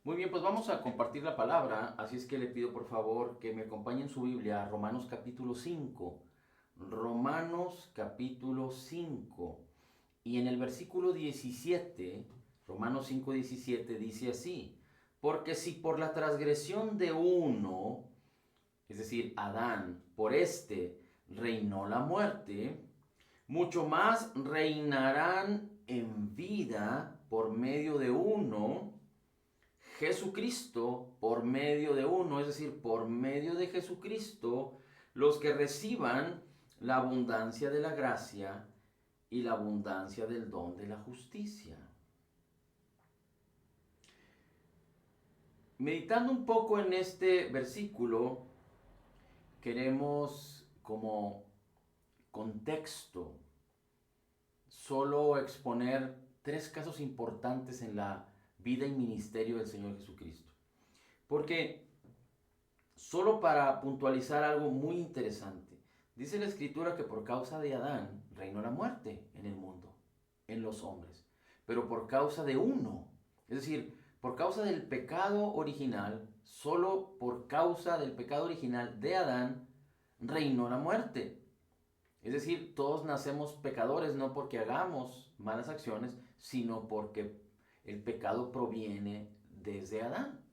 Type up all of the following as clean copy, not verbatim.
Muy bien, pues vamos a compartir la palabra, así es que le pido por favor que me acompañen su Biblia a Romanos capítulo 5. Romanos capítulo 5. Y en el versículo 17, Romanos 5:17 dice así: porque si por la transgresión de uno, es decir, Adán, por este reinó la muerte, mucho más reinarán en vida por medio de uno, Jesucristo, por medio de uno, es decir, por medio de Jesucristo, los que reciban la abundancia de la gracia y la abundancia del don de la justicia. Meditando un poco en este versículo, queremos como contexto solo exponer tres casos importantes en la vida y ministerio del Señor Jesucristo. Porque solo para puntualizar algo muy interesante, dice la Escritura que por causa de Adán reinó la muerte en el mundo, en los hombres, pero por causa de uno, es decir, por causa del pecado original, solo por causa del pecado original de Adán, reinó la muerte. Es decir, todos nacemos pecadores no porque hagamos malas acciones, sino porque el pecado proviene desde Adán.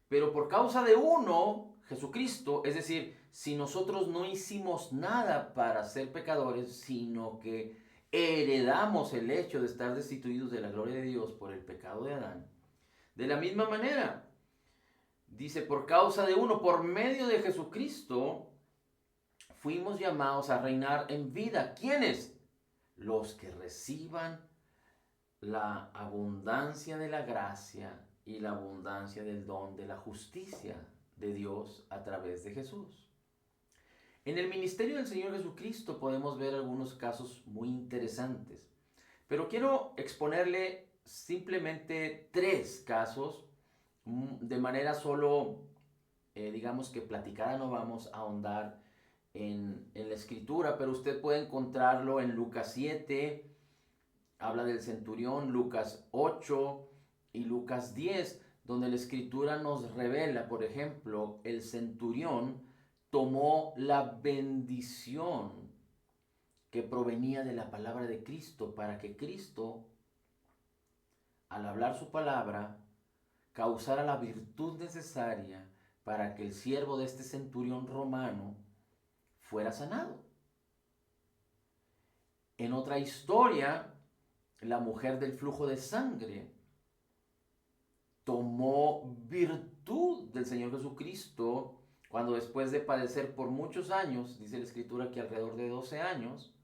Pero por causa de uno, Jesucristo, es decir, si nosotros no hicimos nada para ser pecadores, sino que heredamos el hecho de estar destituidos de la gloria de Dios por el pecado de Adán, de la misma manera, dice, por causa de uno, por medio de Jesucristo, fuimos llamados a reinar en vida. ¿Quiénes? Los que reciban la abundancia de la gracia y la abundancia del don de la justicia de Dios a través de Jesús. En el ministerio del Señor Jesucristo podemos ver algunos casos muy interesantes, pero quiero exponerle simplemente tres casos de manera solo, digamos que platicada, no vamos a ahondar en la escritura, pero usted puede encontrarlo en Lucas 7, habla del centurión, Lucas 8 y Lucas 10, donde la escritura nos revela, por ejemplo, el centurión tomó la bendición que provenía de la palabra de Cristo para que Cristo, al hablar su palabra, causara la virtud necesaria para que el siervo de este centurión romano fuera sanado. En otra historia, la mujer del flujo de sangre tomó virtud del Señor Jesucristo cuando después de padecer por muchos años, dice la escritura que alrededor de 12 años,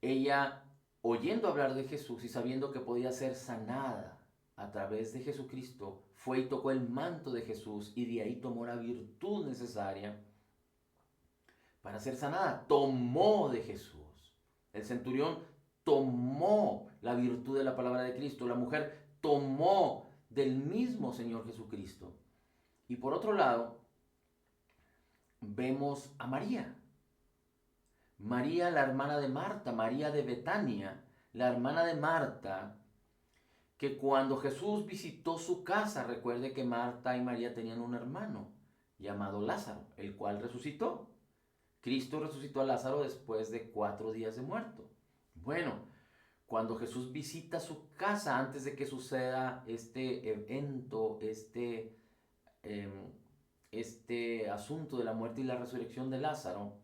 ella, oyendo hablar de Jesús y sabiendo que podía ser sanada a través de Jesucristo, fue y tocó el manto de Jesús y de ahí tomó la virtud necesaria para ser sanada. Tomó de Jesús. El centurión tomó la virtud de la palabra de Cristo. La mujer tomó del mismo Señor Jesucristo. Y por otro lado, vemos a María. María, la hermana de Marta, María de Betania, la hermana de Marta, que cuando Jesús visitó su casa, recuerde que Marta y María tenían un hermano llamado Lázaro, el cual resucitó. Cristo resucitó a Lázaro después de 4 días de muerto. Bueno, cuando Jesús visita su casa antes de que suceda este evento, eh, este asunto de la muerte y la resurrección de Lázaro,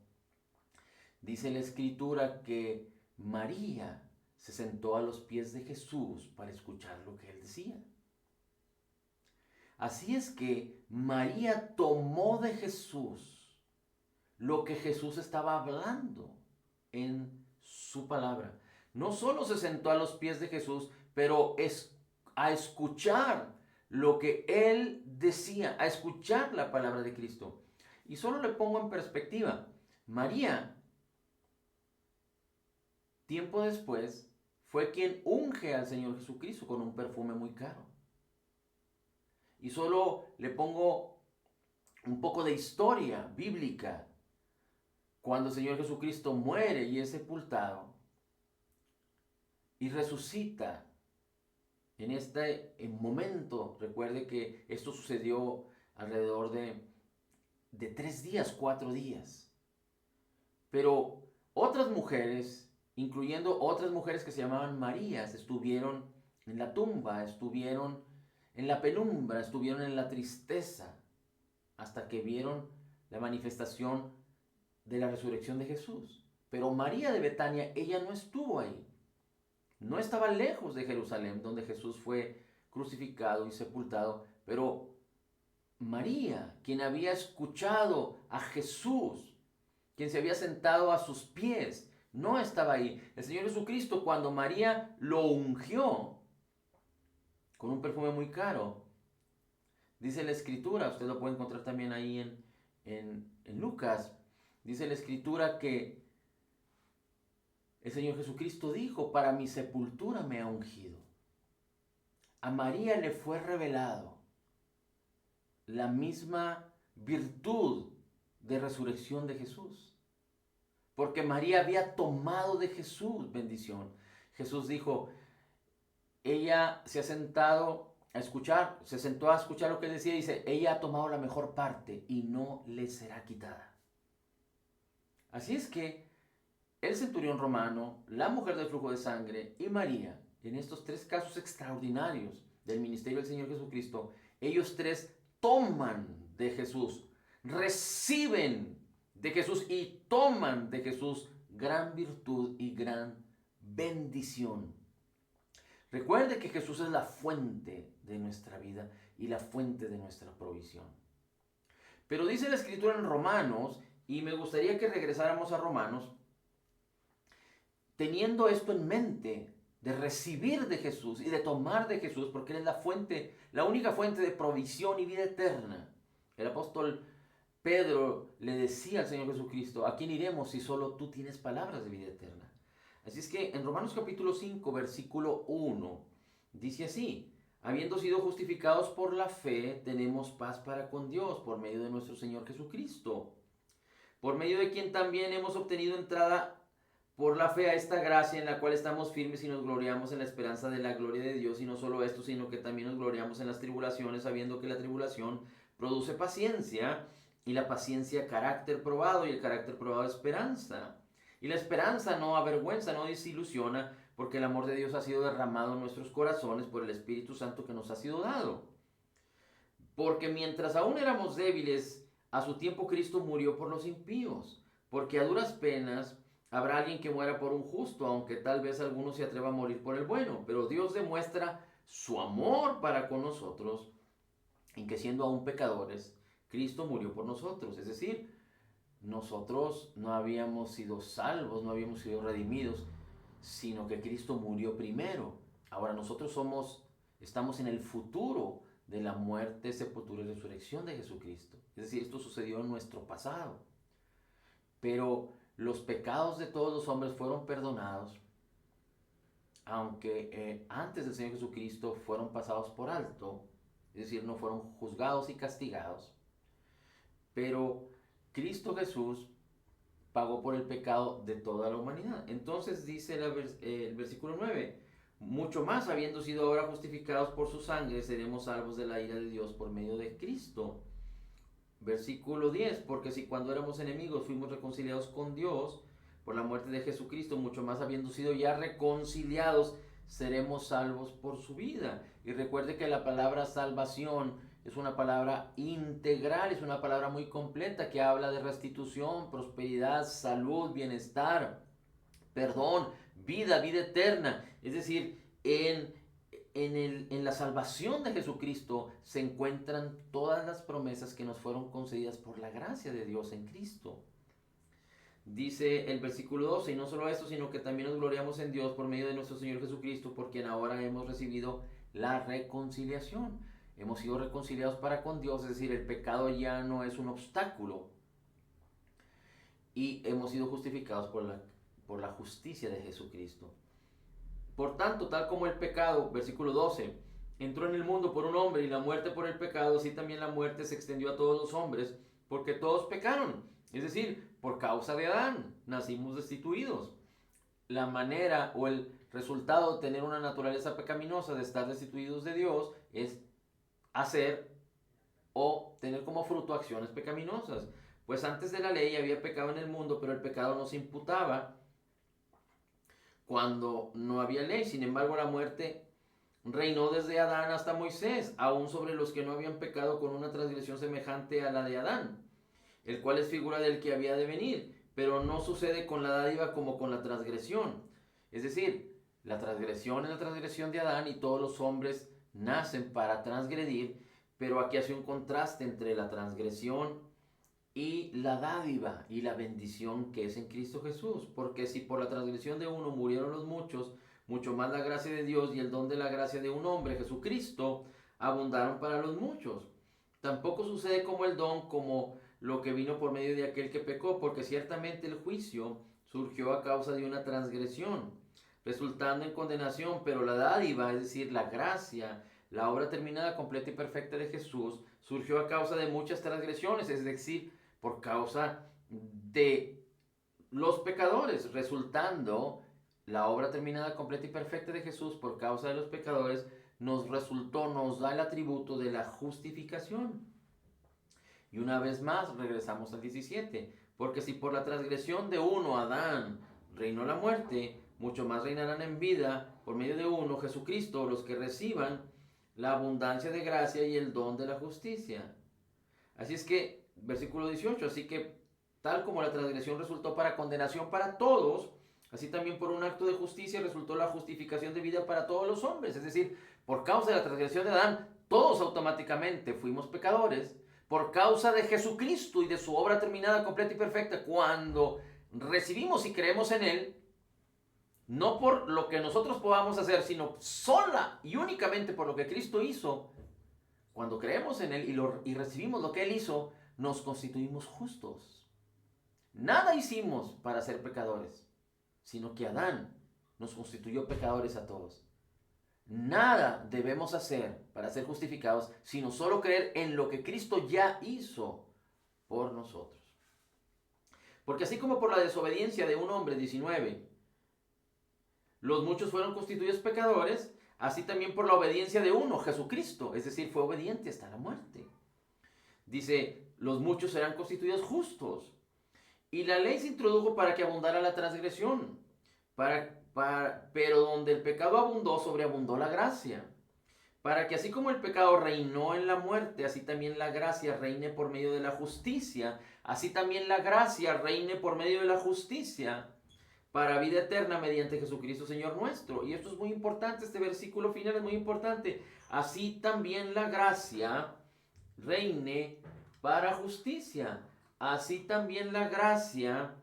dice la escritura que María se sentó a los pies de Jesús para escuchar lo que él decía. Así es que María tomó de Jesús lo que Jesús estaba hablando en su palabra. No solo se sentó a los pies de Jesús, pero es a escuchar lo que él decía, a escuchar la palabra de Cristo. Y solo le pongo en perspectiva, María, tiempo después, fue quien unge al Señor Jesucristo con un perfume muy caro. Y solo le pongo un poco de historia bíblica. Cuando el Señor Jesucristo muere y es sepultado y resucita en este momento, recuerde que esto sucedió alrededor de 3 días, 4 días. Pero otras mujeres, incluyendo otras mujeres que se llamaban Marías, estuvieron en la tumba, estuvieron en la penumbra, estuvieron en la tristeza, hasta que vieron la manifestación de la resurrección de Jesús. Pero María de Betania, ella no estuvo ahí. No estaba lejos de Jerusalén, donde Jesús fue crucificado y sepultado, pero María, quien había escuchado a Jesús, quien se había sentado a sus pies, no estaba ahí. El Señor Jesucristo, cuando María lo ungió con un perfume muy caro, dice la Escritura, usted lo puede encontrar también ahí en Lucas, dice la Escritura que el Señor Jesucristo dijo, para mi sepultura me ha ungido. A María le fue revelado la misma virtud de resurrección de Jesús. Porque María había tomado de Jesús bendición. Jesús dijo, ella se ha sentado a escuchar, se sentó a escuchar lo que él decía, y dice, ella ha tomado la mejor parte y no le será quitada. Así es que el centurión romano, la mujer del flujo de sangre y María, en estos 3 casos extraordinarios del ministerio del Señor Jesucristo, ellos 3 toman de Jesús, reciben de Jesús y toman de Jesús gran virtud y gran bendición. Recuerde que Jesús es la fuente de nuestra vida y la fuente de nuestra provisión. Pero dice la Escritura en Romanos, y me gustaría que regresáramos a Romanos, teniendo esto en mente, de recibir de Jesús y de tomar de Jesús, porque Él es la fuente, la única fuente de provisión y vida eterna. El apóstol Pedro le decía al Señor Jesucristo, ¿a quién iremos si solo tú tienes palabras de vida eterna? Así es que en Romanos capítulo 5, versículo 1, dice así, habiendo sido justificados por la fe, tenemos paz para con Dios por medio de nuestro Señor Jesucristo, por medio de quien también hemos obtenido entrada por la fe a esta gracia en la cual estamos firmes y nos gloriamos en la esperanza de la gloria de Dios, y no solo esto, sino que también nos gloriamos en las tribulaciones, sabiendo que la tribulación produce paciencia, y la paciencia carácter probado, y el carácter probado esperanza. Y la esperanza no avergüenza, no desilusiona, porque el amor de Dios ha sido derramado en nuestros corazones por el Espíritu Santo que nos ha sido dado. Porque mientras aún éramos débiles, a su tiempo Cristo murió por los impíos, porque a duras penas habrá alguien que muera por un justo, aunque tal vez alguno se atreva a morir por el bueno. Pero Dios demuestra su amor para con nosotros, en que siendo aún pecadores, Cristo murió por nosotros. Es decir, nosotros no habíamos sido salvos, no habíamos sido redimidos, sino que Cristo murió primero. Ahora nosotros estamos en el futuro de la muerte, sepultura y resurrección de Jesucristo. Es decir, esto sucedió en nuestro pasado. Pero los pecados de todos los hombres fueron perdonados, aunque antes del Señor Jesucristo fueron pasados por alto, es decir, no fueron juzgados y castigados. Pero Cristo Jesús pagó por el pecado de toda la humanidad. Entonces dice el versículo 9, mucho más, habiendo sido ahora justificados por su sangre, seremos salvos de la ira de Dios por medio de Cristo. Versículo 10, porque si cuando éramos enemigos fuimos reconciliados con Dios por la muerte de Jesucristo, mucho más habiendo sido ya reconciliados, seremos salvos por su vida. Y recuerde que la palabra salvación es una palabra integral, es una palabra muy completa que habla de restitución, prosperidad, salud, bienestar, perdón, vida eterna. Es decir, en la salvación de Jesucristo se encuentran todas las promesas que nos fueron concedidas por la gracia de Dios en Cristo. Dice el versículo 12, y no solo esto, sino que también nos gloriamos en Dios por medio de nuestro Señor Jesucristo, por quien ahora hemos recibido la reconciliación. Hemos sido reconciliados para con Dios, es decir, el pecado ya no es un obstáculo. Y hemos sido justificados por la justicia de Jesucristo. Por tanto, tal como el pecado, versículo 12, entró en el mundo por un hombre y la muerte por el pecado, así también la muerte se extendió a todos los hombres, porque todos pecaron. Es decir, por causa de Adán, nacimos destituidos. La manera o resultado de tener una naturaleza pecaminosa, de estar destituidos de Dios, es hacer o tener como fruto acciones pecaminosas. Pues antes de la ley había pecado en el mundo, pero el pecado no se imputaba cuando no había ley. Sin embargo, la muerte reinó desde Adán hasta Moisés, aún sobre los que no habían pecado con una transgresión semejante a la de Adán, el cual es figura del que había de venir, pero no sucede con la dádiva como con la transgresión. Es decir, la transgresión es la transgresión de Adán y todos los hombres nacen para transgredir, pero aquí hace un contraste entre la transgresión y la dádiva y la bendición que es en Cristo Jesús. Porque si por la transgresión de uno murieron los muchos, mucho más la gracia de Dios y el don de la gracia de un hombre, Jesucristo, abundaron para los muchos. Tampoco sucede como el don, como lo que vino por medio de aquel que pecó, porque ciertamente el juicio surgió a causa de una transgresión, resultando en condenación, pero la dádiva, es decir, la gracia, la obra terminada, completa y perfecta de Jesús, surgió a causa de muchas transgresiones, es decir, por causa de los pecadores, resultando la obra terminada, completa y perfecta de Jesús por causa de los pecadores, nos da el atributo de la justificación. Y una vez más regresamos al 17, porque si por la transgresión de uno, Adán, reinó la muerte, mucho más reinarán en vida por medio de uno, Jesucristo, los que reciban la abundancia de gracia y el don de la justicia. Así es que, versículo 18, así que tal como la transgresión resultó para condenación para todos, así también por un acto de justicia resultó la justificación de vida para todos los hombres. Es decir, por causa de la transgresión de Adán, todos automáticamente fuimos pecadores. Por causa de Jesucristo y de su obra terminada, completa y perfecta, cuando recibimos y creemos en Él, no por lo que nosotros podamos hacer, sino sola y únicamente por lo que Cristo hizo, cuando creemos en Él y recibimos lo que Él hizo, nos constituimos justos. Nada hicimos para ser pecadores, sino que Adán nos constituyó pecadores a todos. Nada debemos hacer para ser justificados, sino solo creer en lo que Cristo ya hizo por nosotros. Porque así como por la desobediencia de un hombre, 19, los muchos fueron constituidos pecadores, así también por la obediencia de uno, Jesucristo, es decir, fue obediente hasta la muerte. Dice, los muchos serán constituidos justos. Y la ley se introdujo para que abundara la transgresión, pero donde el pecado abundó, sobreabundó la gracia. Para que así como el pecado reinó en la muerte, así también la gracia reine por medio de la justicia, así también la gracia reine por medio de la justicia, para vida eterna mediante Jesucristo Señor nuestro. Y esto es muy importante, este versículo final es muy importante. Así también la gracia reine para justicia. Así también la gracia,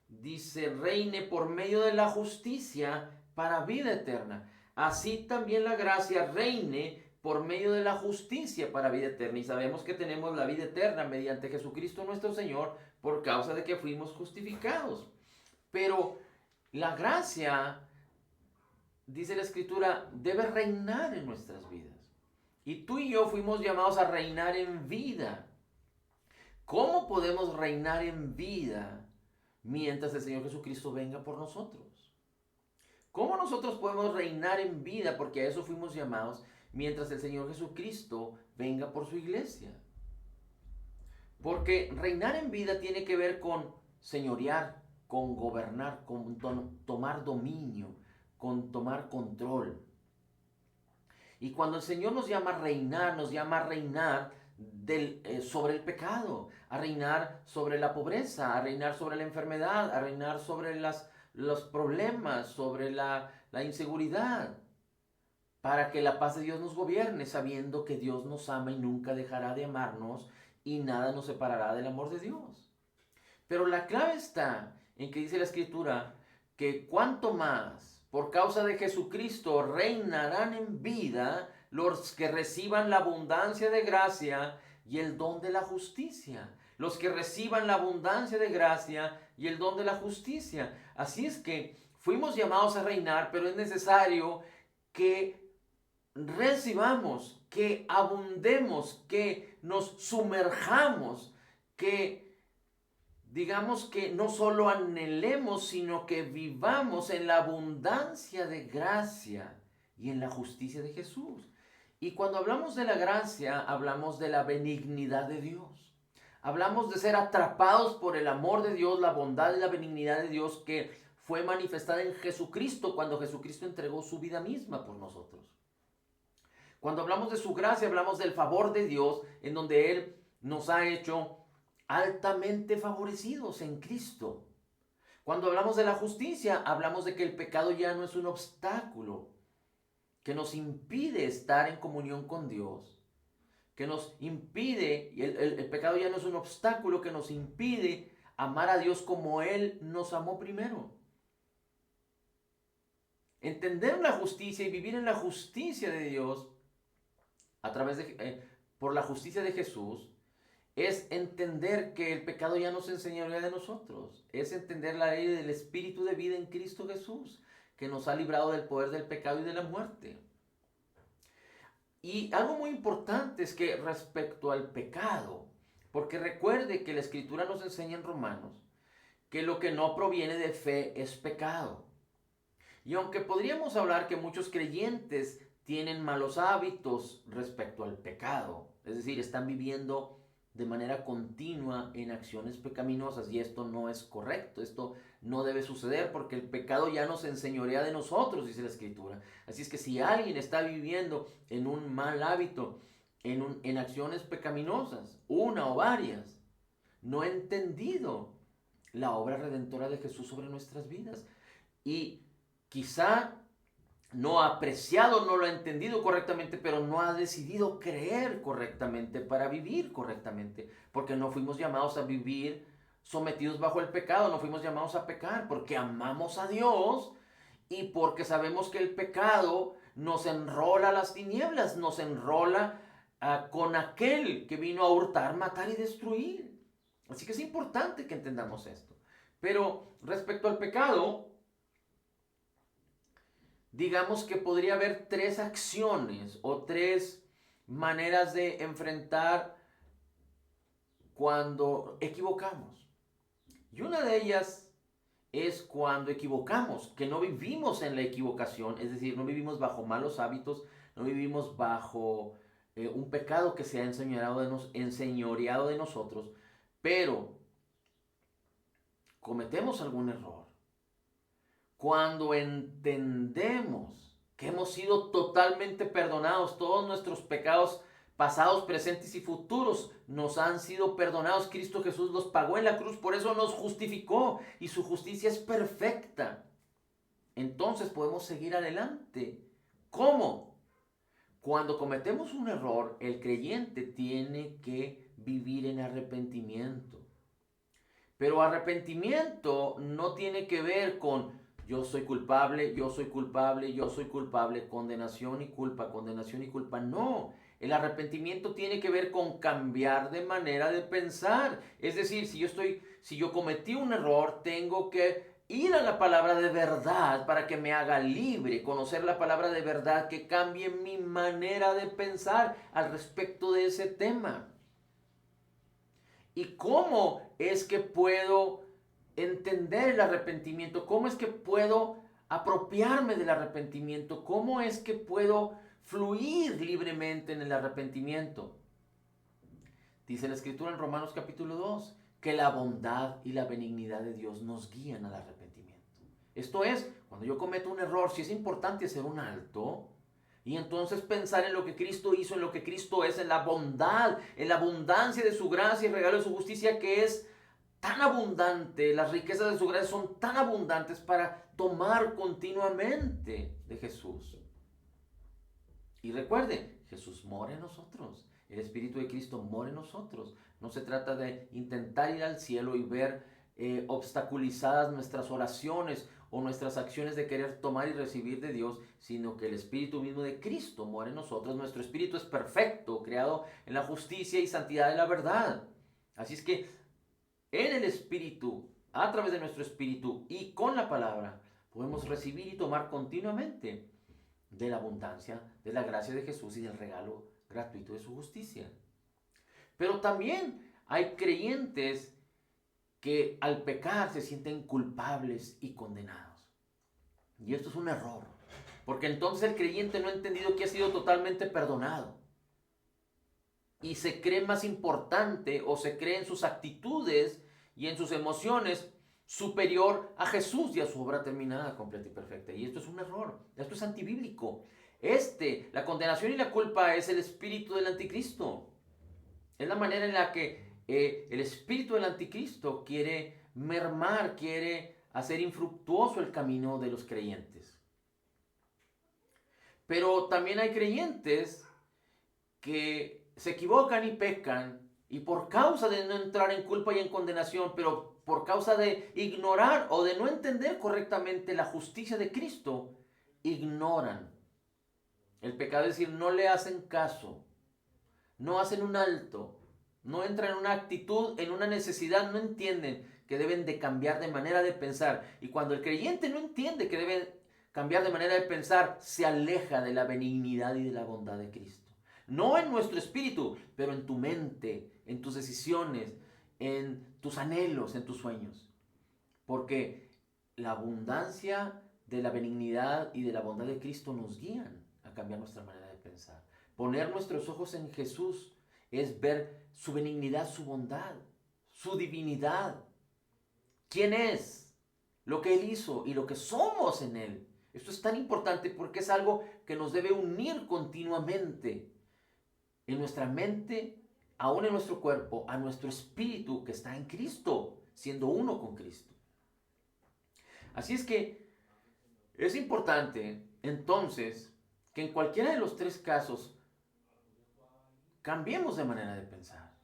dice, reine por medio de la justicia para vida eterna. Así también la gracia reine por medio de la justicia para vida eterna. Y sabemos que tenemos la vida eterna mediante Jesucristo nuestro Señor por causa de que fuimos justificados. Pero la gracia, dice la Escritura, debe reinar en nuestras vidas. Y tú y yo fuimos llamados a reinar en vida. ¿Cómo podemos reinar en vida mientras el Señor Jesucristo venga por nosotros? ¿Cómo nosotros podemos reinar en vida? Porque a eso fuimos llamados mientras el Señor Jesucristo venga por su iglesia. Porque reinar en vida tiene que ver con señorear, con gobernar, con tomar dominio, con tomar control. Y cuando el Señor nos llama a reinar sobre el pecado, a reinar sobre la pobreza, a reinar sobre la enfermedad, a reinar sobre los problemas, sobre la inseguridad, para que la paz de Dios nos gobierne, sabiendo que Dios nos ama y nunca dejará de amarnos y nada nos separará del amor de Dios. Pero la clave está en que dice la Escritura que cuanto más por causa de Jesucristo reinarán en vida los que reciban la abundancia de gracia y el don de la justicia. Los que reciban la abundancia de gracia y el don de la justicia. Así es que fuimos llamados a reinar, pero es necesario que recibamos, que abundemos, que nos sumerjamos, que digamos que no solo anhelemos, sino que vivamos en la abundancia de gracia y en la justicia de Jesús. Y cuando hablamos de la gracia, hablamos de la benignidad de Dios. Hablamos de ser atrapados por el amor de Dios, la bondad y la benignidad de Dios que fue manifestada en Jesucristo cuando Jesucristo entregó su vida misma por nosotros. Cuando hablamos de su gracia, hablamos del favor de Dios en donde Él nos ha hecho altamente favorecidos en Cristo. Cuando hablamos de la justicia, hablamos de que el pecado ya no es un obstáculo que nos impide estar en comunión con Dios, que nos impide, el pecado ya no es un obstáculo que nos impide amar a Dios como Él nos amó primero. Entender la justicia y vivir en la justicia de Dios a través por la justicia de Jesús es entender que el pecado ya no se enseñaría de nosotros. Es entender la ley del Espíritu de vida en Cristo Jesús, que nos ha librado del poder del pecado y de la muerte. Y algo muy importante es que respecto al pecado, porque recuerde que la Escritura nos enseña en Romanos que lo que no proviene de fe es pecado. Y aunque podríamos hablar que muchos creyentes tienen malos hábitos respecto al pecado, es decir, están viviendo de manera continua en acciones pecaminosas, y esto no es correcto, esto no debe suceder porque el pecado ya nos enseñorea de nosotros, dice la Escritura. Así es que si alguien está viviendo en un mal hábito, en acciones pecaminosas, una o varias, no ha entendido la obra redentora de Jesús sobre nuestras vidas. Y quizá no ha apreciado, no lo ha entendido correctamente, pero no ha decidido creer correctamente para vivir correctamente, porque no fuimos llamados a vivir sometidos bajo el pecado, no fuimos llamados a pecar, porque amamos a Dios y porque sabemos que el pecado nos enrola a las tinieblas, nos enrola con aquel que vino a hurtar, matar y destruir. Así que es importante que entendamos esto. Pero respecto al pecado, digamos que podría haber tres acciones o tres maneras de enfrentar cuando equivocamos. Y una de ellas es cuando equivocamos, que no vivimos en la equivocación, es decir, no vivimos bajo malos hábitos, no vivimos bajo un pecado que se ha enseñoreado de nosotros, pero cometemos algún error. Cuando entendemos que hemos sido totalmente perdonados, todos nuestros pecados pasados, presentes y futuros nos han sido perdonados. Cristo Jesús los pagó en la cruz, por eso nos justificó y su justicia es perfecta. Entonces podemos seguir adelante. ¿Cómo? Cuando cometemos un error, el creyente tiene que vivir en arrepentimiento. Pero arrepentimiento no tiene que ver con yo soy culpable, yo soy culpable, yo soy culpable, condenación y culpa, condenación y culpa. No, el arrepentimiento tiene que ver con cambiar de manera de pensar. Es decir, si yo cometí un error, tengo que ir a la palabra de verdad para que me haga libre, conocer la palabra de verdad que cambie mi manera de pensar al respecto de ese tema. ¿Y cómo es que puedo entender el arrepentimiento? ¿Cómo es que puedo apropiarme del arrepentimiento? ¿Cómo es que puedo fluir libremente en el arrepentimiento? Dice la Escritura en Romanos capítulo 2 que la bondad y la benignidad de Dios nos guían al arrepentimiento. Esto es, cuando yo cometo un error, sí es importante hacer un alto y entonces pensar en lo que Cristo hizo, en lo que Cristo es, en la bondad, en la abundancia de su gracia y regalo de su justicia que es tan abundante, las riquezas de su gracia son tan abundantes para tomar continuamente de Jesús. Y recuerde, Jesús mora en nosotros, el Espíritu de Cristo mora en nosotros. No se trata de intentar ir al cielo y ver obstaculizadas nuestras oraciones o nuestras acciones de querer tomar y recibir de Dios, sino que el Espíritu mismo de Cristo mora en nosotros. Nuestro Espíritu es perfecto, creado en la justicia y santidad de la verdad. Así es que en el Espíritu, a través de nuestro Espíritu y con la palabra, podemos recibir y tomar continuamente de la abundancia, de la gracia de Jesús y del regalo gratuito de su justicia. Pero también hay creyentes que al pecar se sienten culpables y condenados. Y esto es un error, porque entonces el creyente no ha entendido que ha sido totalmente perdonado. Y se cree más importante o se cree en sus actitudes y en sus emociones superior a Jesús y a su obra terminada, completa y perfecta. Y esto es un error, esto es antibíblico. La condenación y la culpa es el espíritu del anticristo. Es la manera en la que el espíritu del anticristo quiere mermar, quiere hacer infructuoso el camino de los creyentes. Pero también hay creyentes que se equivocan y pecan, y por causa de no entrar en culpa y en condenación, pero por causa de ignorar o de no entender correctamente la justicia de Cristo, ignoran el pecado, es decir, no le hacen caso, no hacen un alto, no entran en una actitud, en una necesidad, no entienden que deben de cambiar de manera de pensar. Y cuando el creyente no entiende que debe cambiar de manera de pensar, se aleja de la benignidad y de la bondad de Cristo. No en nuestro espíritu, pero en tu mente, en tus decisiones, en tus anhelos, en tus sueños. Porque la abundancia de la benignidad y de la bondad de Cristo nos guían a cambiar nuestra manera de pensar. Poner nuestros ojos en Jesús es ver su benignidad, su bondad, su divinidad. ¿Quién es? Lo que Él hizo y lo que somos en Él. Esto es tan importante porque es algo que nos debe unir continuamente en nuestra mente, aún en nuestro cuerpo, a nuestro espíritu que está en Cristo, siendo uno con Cristo. Así es que es importante, entonces, que en cualquiera de los tres casos cambiemos de manera de pensar.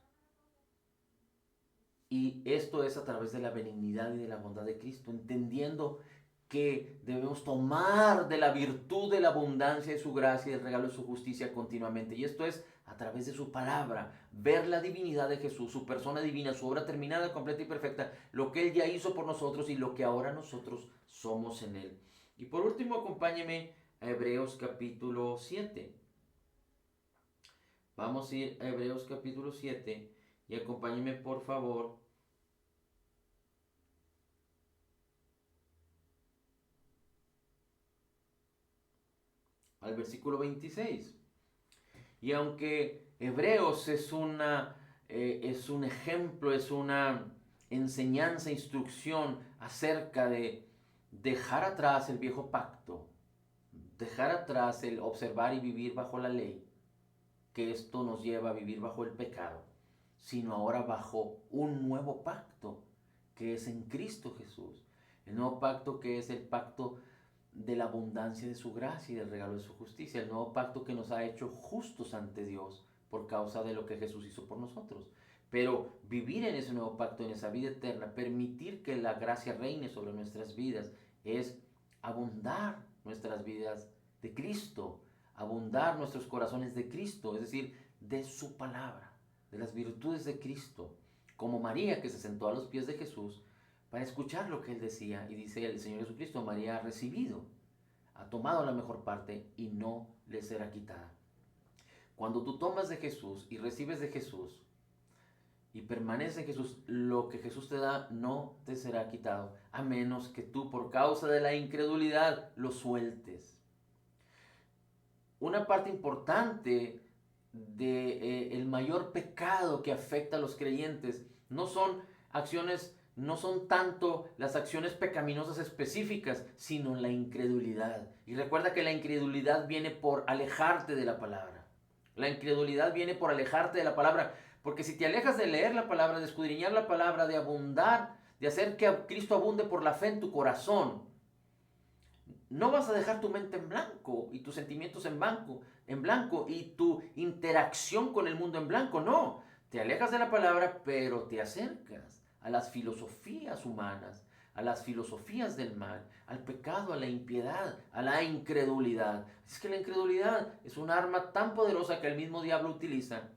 Y esto es a través de la benignidad y de la bondad de Cristo, entendiendo que debemos tomar de la virtud de la abundancia de su gracia y el regalo de su justicia continuamente. Y esto es a través de su palabra, ver la divinidad de Jesús, su persona divina, su obra terminada, completa y perfecta, lo que Él ya hizo por nosotros y lo que ahora nosotros somos en Él. Y por último, acompáñeme a Hebreos capítulo 7. Vamos a ir a Hebreos capítulo 7 y acompáñeme por favor al versículo 26. Y aunque Hebreos es un ejemplo, es una enseñanza, instrucción acerca de dejar atrás el viejo pacto, dejar atrás el observar y vivir bajo la ley, que esto nos lleva a vivir bajo el pecado, sino ahora bajo un nuevo pacto que es en Cristo Jesús. El nuevo pacto que es el pacto de la abundancia de su gracia y del regalo de su justicia, el nuevo pacto que nos ha hecho justos ante Dios por causa de lo que Jesús hizo por nosotros. Pero vivir en ese nuevo pacto, en esa vida eterna, permitir que la gracia reine sobre nuestras vidas, es abundar nuestras vidas de Cristo, abundar nuestros corazones de Cristo, es decir, de su palabra, de las virtudes de Cristo, como María que se sentó a los pies de Jesús para escuchar lo que Él decía. Y dice el Señor Jesucristo, María ha recibido, ha tomado la mejor parte y no le será quitada. Cuando tú tomas de Jesús y recibes de Jesús y permaneces en Jesús, lo que Jesús te da no te será quitado, a menos que tú por causa de la incredulidad lo sueltes. Una parte importante del mayor pecado que afecta a los creyentes no son acciones, no son tanto las acciones pecaminosas específicas, sino la incredulidad. Y recuerda que la incredulidad viene por alejarte de la palabra. La incredulidad viene por alejarte de la palabra, porque si te alejas de leer la palabra, de escudriñar la palabra, de abundar, de hacer que Cristo abunde por la fe en tu corazón, no vas a dejar tu mente en blanco y tus sentimientos en blanco y tu interacción con el mundo en blanco. No, te alejas de la palabra, pero te acercas a las filosofías humanas, a las filosofías del mal, al pecado, a la impiedad, a la incredulidad. Es que la incredulidad es un arma tan poderosa que el mismo diablo utiliza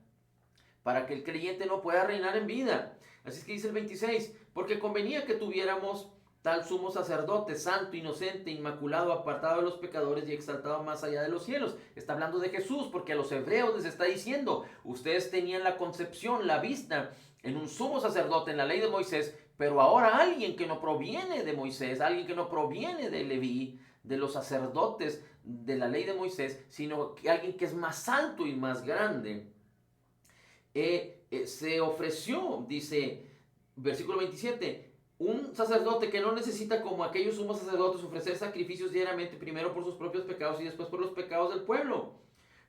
para que el creyente no pueda reinar en vida. Así es que dice el 26, porque convenía que tuviéramos tal sumo sacerdote, santo, inocente, inmaculado, apartado de los pecadores y exaltado más allá de los cielos. Está hablando de Jesús, porque a los hebreos les está diciendo, ustedes tenían la concepción, la vista en un sumo sacerdote en la ley de Moisés, pero ahora alguien que no proviene de Moisés, alguien que no proviene de Leví, de los sacerdotes de la ley de Moisés, sino que alguien que es más alto y más grande, se ofreció, dice versículo 27, un sacerdote que no necesita como aquellos sumos sacerdotes ofrecer sacrificios diariamente, primero por sus propios pecados y después por los pecados del pueblo,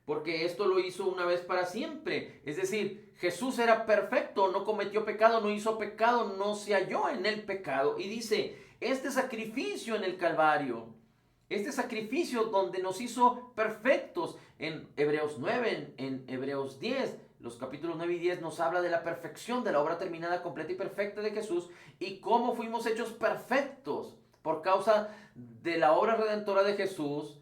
porque esto lo hizo una vez para siempre. Es decir, Jesús era perfecto, no cometió pecado, no hizo pecado, no se halló en el pecado. Y dice, este sacrificio en el Calvario, este sacrificio donde nos hizo perfectos, en Hebreos 9, en Hebreos 10, los capítulos 9 y 10 nos habla de la perfección, de la obra terminada, completa y perfecta de Jesús, y cómo fuimos hechos perfectos por causa de la obra redentora de Jesús.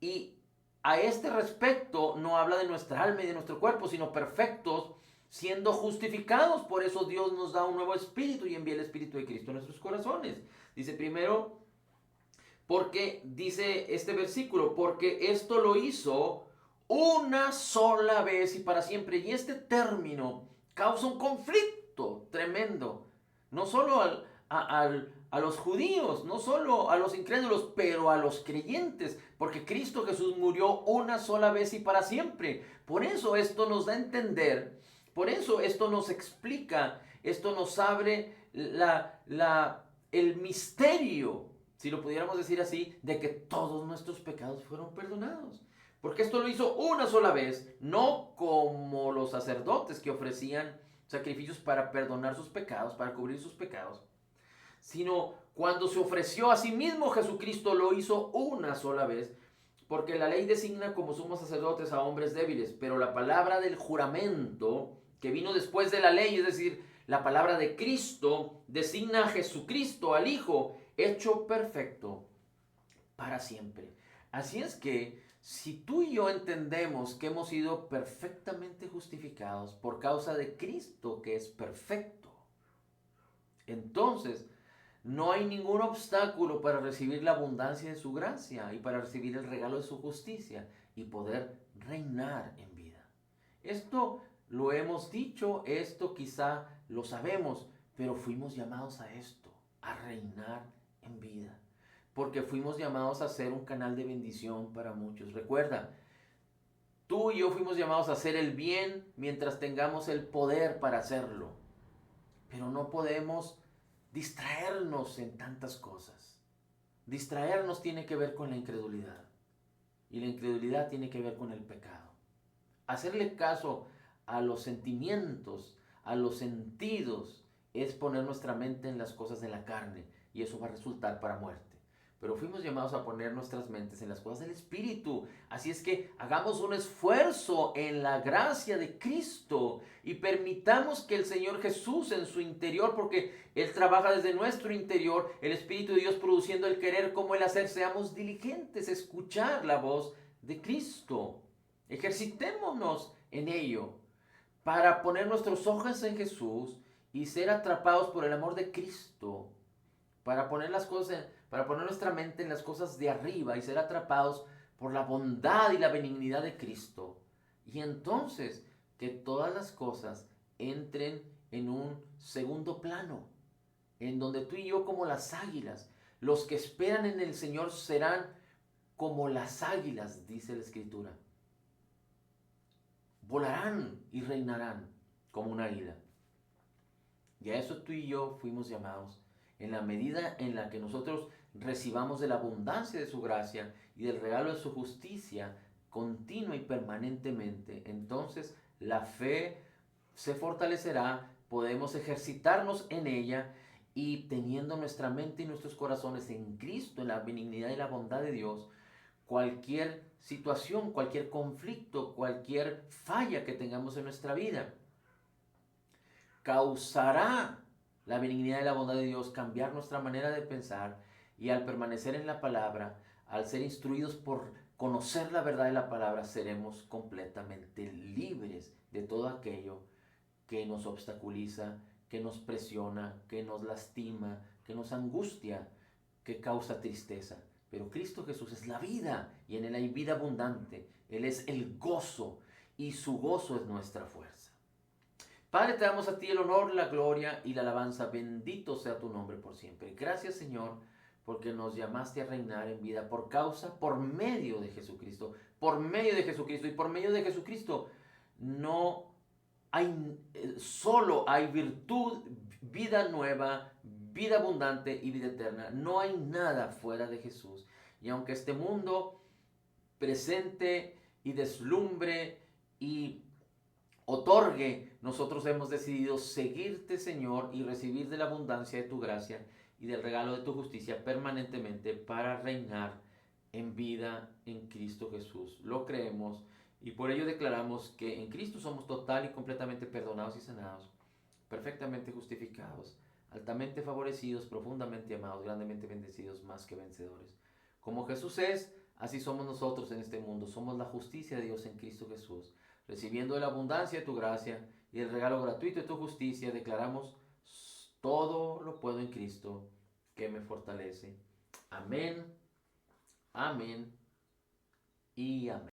Y a este respecto no habla de nuestra alma y de nuestro cuerpo, sino perfectos, siendo justificados. Por eso Dios nos da un nuevo espíritu y envía el Espíritu de Cristo en nuestros corazones. Dice primero, porque dice este versículo, porque esto lo hizo una sola vez y para siempre. Y este término causa un conflicto tremendo, no solo a los judíos, no solo a los incrédulos, pero a los creyentes, porque Cristo Jesús murió una sola vez y para siempre. Por eso esto nos da a entender, por eso esto nos explica, esto nos abre el misterio, si lo pudiéramos decir así, de que todos nuestros pecados fueron perdonados. Porque esto lo hizo una sola vez, no como los sacerdotes que ofrecían sacrificios para perdonar sus pecados, para cubrir sus pecados, sino cuando se ofreció a sí mismo Jesucristo lo hizo una sola vez, porque la ley designa como sumos sacerdotes a hombres débiles, pero la palabra del juramento que vino después de la ley, es decir, la palabra de Cristo, designa a Jesucristo, al Hijo, hecho perfecto para siempre. Así es que si tú y yo entendemos que hemos sido perfectamente justificados por causa de Cristo que es perfecto, entonces no hay ningún obstáculo para recibir la abundancia de su gracia y para recibir el regalo de su justicia y poder reinar en vida. Esto lo hemos dicho, esto quizá lo sabemos, pero fuimos llamados a esto, a reinar en vida, porque fuimos llamados a ser un canal de bendición para muchos. Recuerda, tú y yo fuimos llamados a hacer el bien mientras tengamos el poder para hacerlo, pero no podemos distraernos en tantas cosas. Distraernos tiene que ver con la incredulidad, y la incredulidad tiene que ver con el pecado. Hacerle caso a los sentimientos, a los sentidos, es poner nuestra mente en las cosas de la carne, y eso va a resultar para muerte. Pero fuimos llamados a poner nuestras mentes en las cosas del Espíritu. Así es que hagamos un esfuerzo en la gracia de Cristo y permitamos que el Señor Jesús en su interior, porque Él trabaja desde nuestro interior, el Espíritu de Dios produciendo el querer como el hacer, seamos diligentes a escuchar la voz de Cristo. Ejercitémonos en ello para poner nuestros ojos en Jesús y ser atrapados por el amor de Cristo, para poner nuestra mente en las cosas de arriba y ser atrapados por la bondad y la benignidad de Cristo. Y entonces que todas las cosas entren en un segundo plano, en donde tú y yo como las águilas, los que esperan en el Señor serán como las águilas, dice la Escritura. Volarán y reinarán como un águila. Y a eso tú y yo fuimos llamados. En la medida en la que nosotros recibamos de la abundancia de su gracia y del regalo de su justicia continua y permanentemente, entonces la fe se fortalecerá, podemos ejercitarnos en ella y teniendo nuestra mente y nuestros corazones en Cristo, en la benignidad y la bondad de Dios, cualquier situación, cualquier conflicto, cualquier falla que tengamos en nuestra vida, causará la benignidad y la bondad de Dios cambiar nuestra manera de pensar, y al permanecer en la palabra, al ser instruidos por conocer la verdad de la palabra, seremos completamente libres de todo aquello que nos obstaculiza, que nos presiona, que nos lastima, que nos angustia, que causa tristeza. Pero Cristo Jesús es la vida y en Él hay vida abundante. Él es el gozo y su gozo es nuestra fuerza. Padre, te damos a ti el honor, la gloria y la alabanza. Bendito sea tu nombre por siempre. Gracias, Señor, porque nos llamaste a reinar en vida por medio de Jesucristo. Por medio de Jesucristo. Y por medio de Jesucristo no hay, solo hay virtud, vida nueva, vida abundante y vida eterna. No hay nada fuera de Jesús. Y aunque este mundo presente y deslumbre y otorgue, nosotros hemos decidido seguirte, Señor, y recibir de la abundancia de tu gracia y del regalo de tu justicia permanentemente para reinar en vida en Cristo Jesús. Lo creemos y por ello declaramos que en Cristo somos total y completamente perdonados y sanados, perfectamente justificados, altamente favorecidos, profundamente amados, grandemente bendecidos, más que vencedores. Como Jesús es, así somos nosotros en este mundo. Somos la justicia de Dios en Cristo Jesús. Recibiendo de la abundancia de tu gracia y el regalo gratuito de tu justicia, declaramos: todo lo puedo en Cristo que me fortalece. Amén, amén y amén.